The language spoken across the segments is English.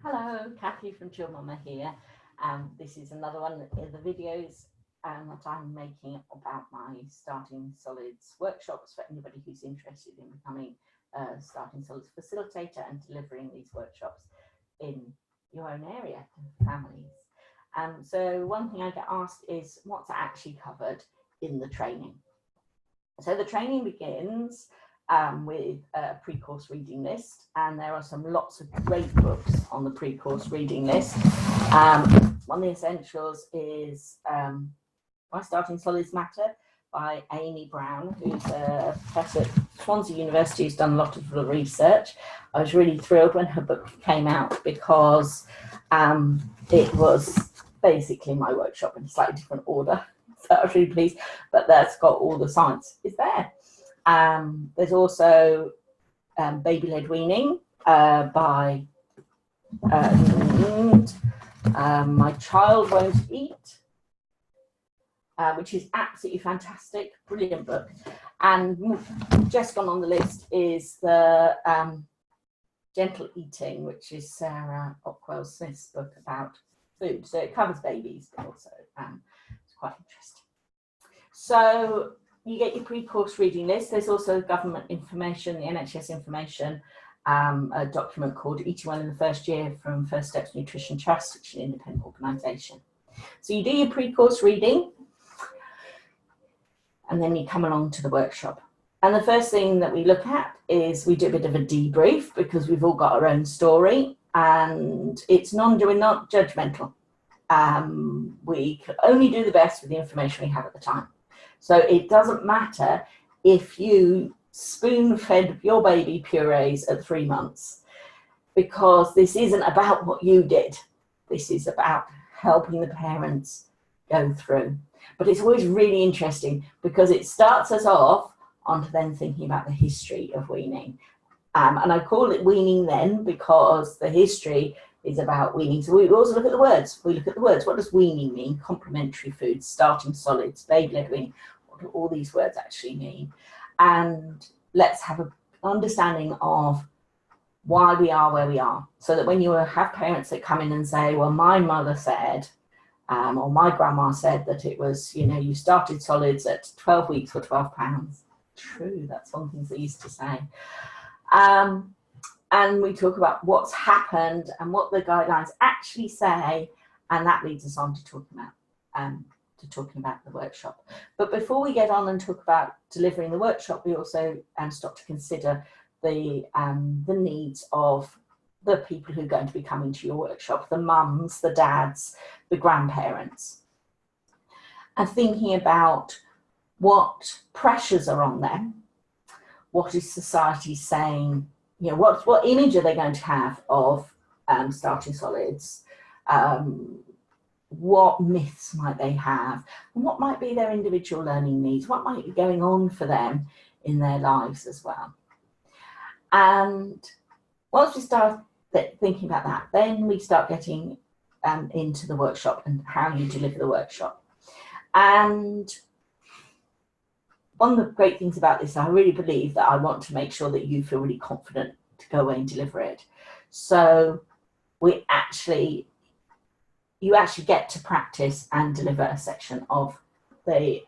Hello, Kathy from Chill Mama here. This is another one of the videos that I'm making about my Starting Solids workshops for anybody who's interested in becoming a Starting Solids Facilitator and delivering these workshops in your own area to families. So one thing I get asked is what's actually covered in the training. So the training begins with a pre-course reading list, and there are lots of great books on the pre-course reading list. One of the essentials is Why Starting Solids Matter by Amy Brown, who's a professor at Swansea University, who's done a lot of research. I was really thrilled when her book came out because it was basically my workshop in a slightly different order. So I was really pleased, but that's got all the science is there. There's also Baby-Led Weaning by My Child Won't Eat, which is absolutely fantastic, brilliant book. And just gone on the list is the Gentle Eating, which is Sarah Ockwell-Smith's book about food. So it covers babies, but also it's quite interesting. So you get your pre-course reading list. There's also government information, the NHS information, a document called Eating Well in the First Year from First Steps Nutrition Trust, which is an independent organisation. So you do your pre-course reading, and then you come along to the workshop. And the first thing that we look at is we do a bit of a debrief, because we've all got our own story, and we're not judgmental. We can only do the best with the information we have at the time. So it doesn't matter if you spoon-fed your baby purees at 3 months, because this isn't about what you did. This is about helping the parents go through. But it's always really interesting because it starts us off onto then thinking about the history of weaning. And I call it weaning then because the history is about weaning. So we also look at the words. We look at the words. What does weaning mean? Complementary foods, starting solids, baby-led weaning. What do all these words actually mean? And let's have an understanding of why we are where we are. So that when you have parents that come in and say, well, my mother said, or my grandma said that it was, you started solids at 12 weeks for 12 pounds. True, that's one thing they used to say. And we talk about what's happened and what the guidelines actually say, and that leads us on to talking about the workshop. But before we get on and talk about delivering the workshop, we also stop to consider the needs of the people who are going to be coming to your workshop, the mums, the dads, the grandparents, and thinking about what pressures are on them, what is society saying, what image are they going to have of starting solids, what myths might they have, and what might be their individual learning needs, what might be going on for them in their lives as well. And once we start thinking about that, then we start getting into the workshop and how you deliver the workshop. And one of the great things about this, I really believe that I want to make sure that you feel really confident to go away and deliver it. So you actually get to practice and deliver a section of the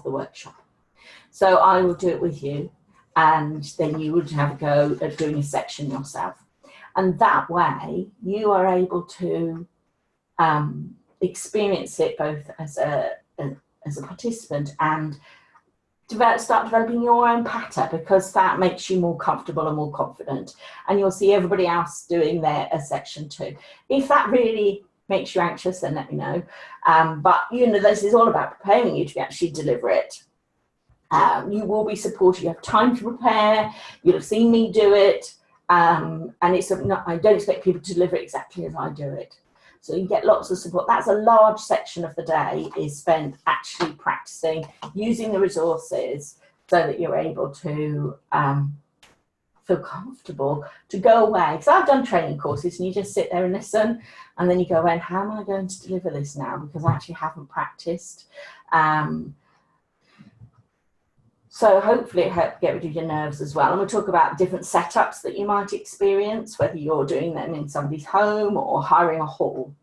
workshop. So I will do it with you, and then you would have a go at doing a section yourself. And that way you are able to experience it both as a participant and start developing your own patter, because that makes you more comfortable and more confident, and you'll see everybody else doing a section too. If that really makes you anxious, then let me know. But this is all about preparing you to actually deliver it. You will be supported. You have time to prepare. You'll have seen me do it, and I don't expect people to deliver it exactly as I do it. So you get lots of support. That's a large section of the day is spent actually practicing, using the resources so that you're able to feel comfortable to go away. Because I've done training courses and you just sit there and listen, and then you go away and how am I going to deliver this now? Because I actually haven't practiced. So hopefully it helps get rid of your nerves as well. And we'll talk about different setups that you might experience, whether you're doing them in somebody's home or hiring a hall.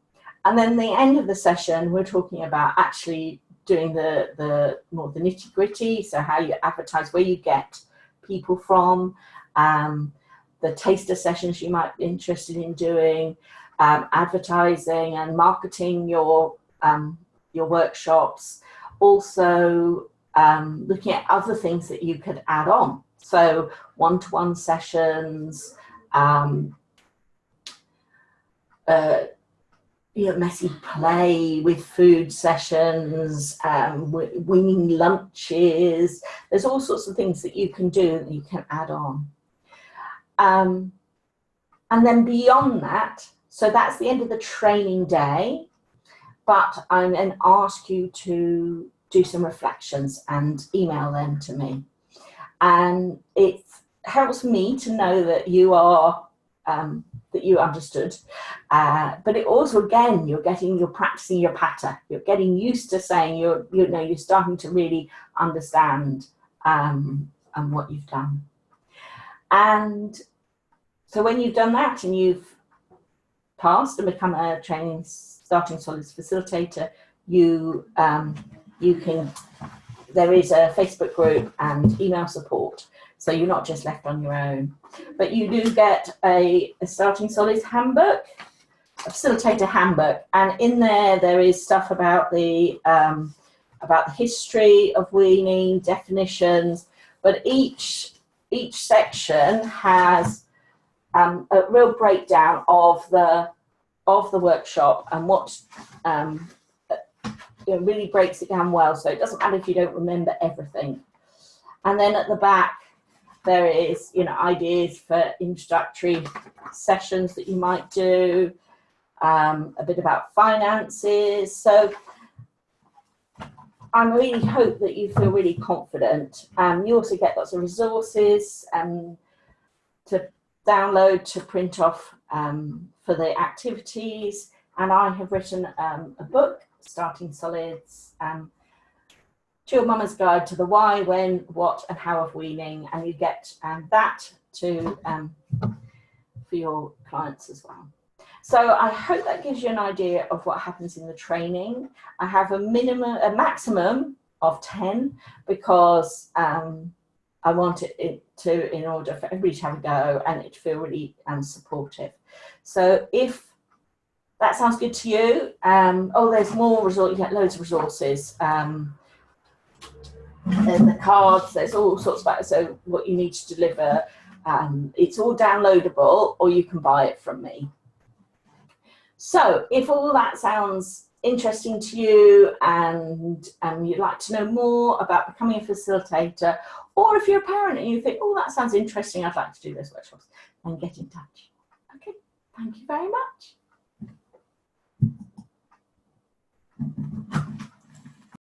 And then the end of the session, we're talking about actually doing the more the nitty gritty. So how you advertise, where you get people from, the taster sessions you might be interested in doing, advertising and marketing your workshops. Also, looking at other things that you could add on. So one-to-one sessions, messy play with food sessions, winging lunches. There's all sorts of things that you can do that you can add on. And then beyond that, so that's the end of the training day, but I'm going to ask you to do some reflections and email them to me. And it helps me to know that you are, that you understood. But it also, again, you're practicing your patter. You're getting used to saying, you're starting to really understand what you've done. And so when you've done that and you've passed and become a Starting Solids Facilitator, there is a Facebook group and email support, so you're not just left on your own. But you do get a Starting Solids handbook, a facilitator handbook, and in there is stuff about the history of weaning, definitions, but each section has a real breakdown of the workshop and what it really breaks it down well, so it doesn't matter if you don't remember everything. And then at the back there is ideas for introductory sessions that you might do, a bit about finances. So I really hope that you feel really confident. You also get lots of resources to download, to print off for the activities, and I have written a book, Starting Solids, Chill Mama's Guide to the Why, When, What and How of Weaning, and you get that for your clients as well. So I hope that gives you an idea of what happens in the training. I have a maximum of 10 because I want it to, in order for everybody to have a go and it to feel really supportive. So if that sounds good to you, there's more resources, you get loads of resources. And the cards, there's all sorts of, so what you need to deliver, it's all downloadable or you can buy it from me. So if all that sounds interesting to you and you'd like to know more about becoming a facilitator, or if you're a parent and you think, oh, that sounds interesting, I'd like to do those workshops, then get in touch. Okay, thank you very much.